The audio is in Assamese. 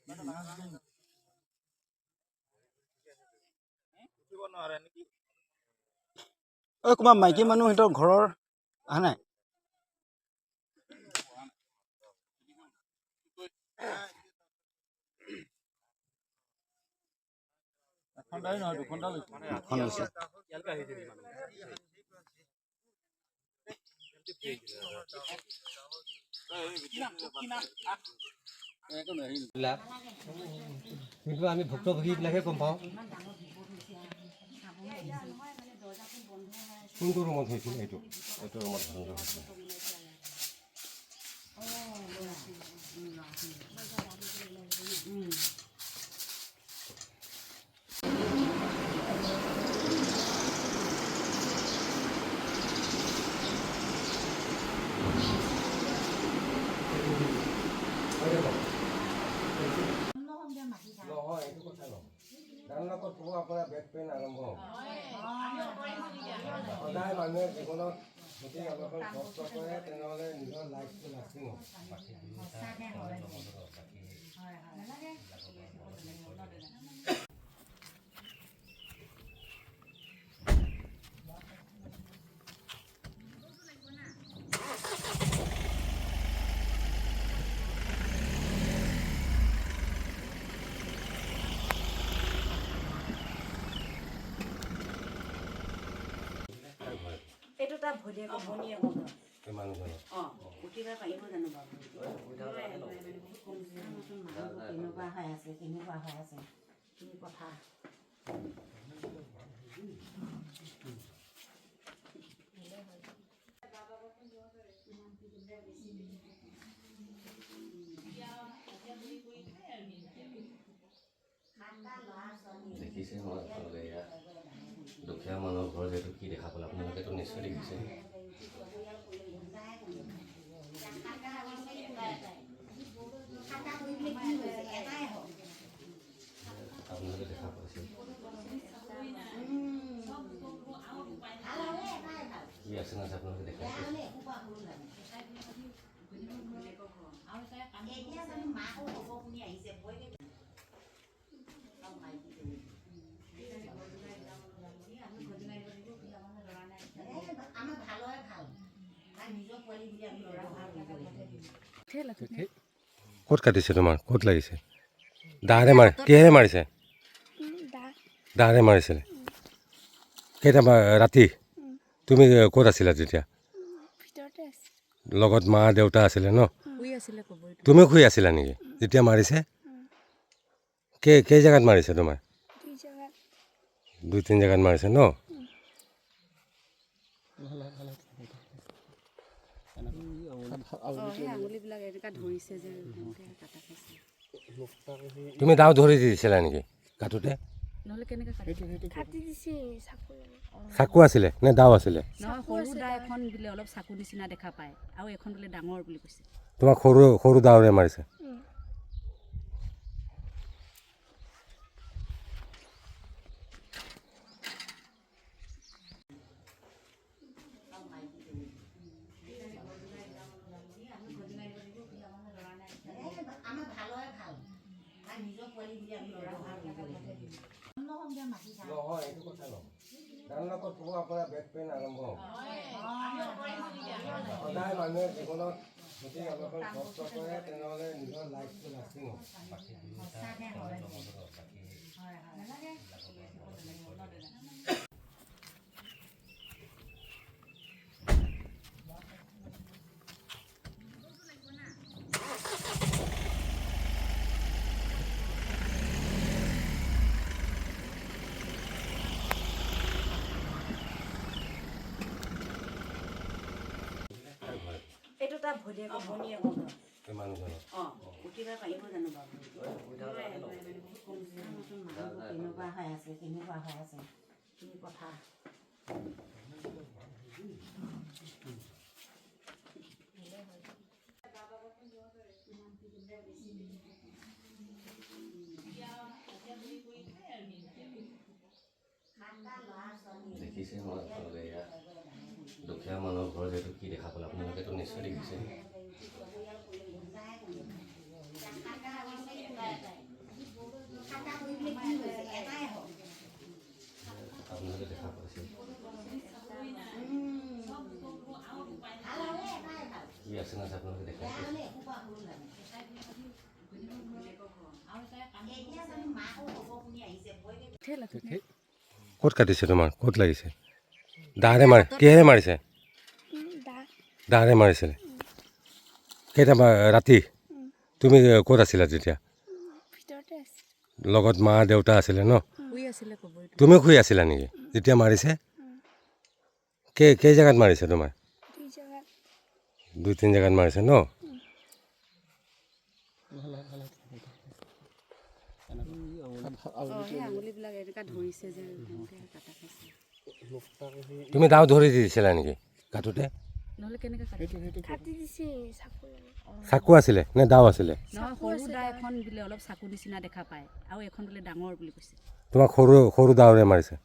কোনোবা মাইকী মানুহ সিহঁতৰ ঘৰৰ অহা নাই? কিন্তু আমি ভুক্তভোগীবিলাকে গম পাওঁ কোনটো ৰুমত হৈছিল। এইটো ৰুমত হৈছিল। নহয়, এইটো কথা নহয়। ডাঙৰ ক'ব আপোনাৰ বেক পেইন আৰম্ভ হ'ব। সদায় মানুহে জীৱনত যদি অলপমান কষ্ট কৰে তেনেহ'লে নিজৰ লাইফটো লাষ্টিং হ'ব। এইটো তাৰ ভৰিয়ে ভনীয়ে গম মানুহজনক উঠিব পাৰিব জানো বাৰু? কেনেকুৱা হৈ আছে কি কথা? দেখিছে নহয় আপোনালোকে ইয়াত দুখীয়া মানুহৰ ঘৰ যিহেতু কি দেখা পালে আপোনালোকেতো নিশ্চয় দেখিছে। আপোনালোকে দেখা পাইছে কি আছে না আপোনালোকে দেখা পাইছে। ক'ত কাটিছে তোমাৰ? ক'ত লাগিছে? দাৰে মাৰে? কিহেৰে মাৰিছে? দাৰে মাৰিছিলে। কেইটা ৰাতি? তুমি ক'ত আছিলা তেতিয়া? লগত মা দেউতা আছিলে ন? তুমি শুই আছিলা নেকি যেতিয়া মাৰিছে? কেই জেগাত মাৰিছে তোমাৰ? 2-3 জেগাত মাৰিছে ন? তুমি দাও ধৰি দিছিলা নেকি কাটোতে? চাকু আছিলে নে দাও আছিলে? অলপ চাকু নিচিনা দেখা পায় আৰু এখন বোলে ডাঙৰ বুলি কৈছে। তোমাক সৰু দাওৰে মাৰিছে? নহয়, এইটো কথা নহয়। ডাঙৰ ক'ব আপোনাৰ বেক পেইন আৰম্ভ হ'ব। সদায় মানুহে জীৱনত যদি অলপমান কষ্ট কৰে তেনেহ'লে নিজৰ লাইফটো লাষ্টিং হ'ব। এইটো তাৰ ভৰিয়ে ভনীয়ে গম মানুহজনক উঠিব পাৰিব জানো বাৰু? কেনেকুৱা হৈ আছে কি কথা? দেখিছে নহয় আপোনালোকে ইয়াত দুখীয়া মানুহৰ ঘৰ যিহেতু কি দেখা পালে আপোনালোকেতো নিশ্চয় দেখিছে। ক'ত কাটিছে তোমাৰ ক'ত লাগিছে দাৰে মাৰি কিহেৰে মাৰিছে দাৰে মাৰিছিলে কেইটা ৰাতি তুমি ক'ত আছিলা তেতিয়া লগত মা দেউতা আছিলে ন শুই আছিলে ক'ব তুমি শুই আছিলা নেকি যেতিয়া মাৰিছে কেই জেগাত মাৰিছে তোমাৰ 2-3 জেগাত মাৰিছে ন সেই আঙুলিবিলাক এনেকুৱা ধৰিছে যে কাটা খাইছে তুমি দাও ধৰি দিছিলা নেকি কাটোতে নহ'লে কেনেকৈ কাটি চাকু আছিলে নে দাও আছিলে নহয় সৰু দা এখন বোলে অলপ চাকু নিচিনা দেখা পায় আৰু এখন বোলে ডাঙৰ বুলি কৈছে তোমাক সৰু দাওৰে মাৰিছে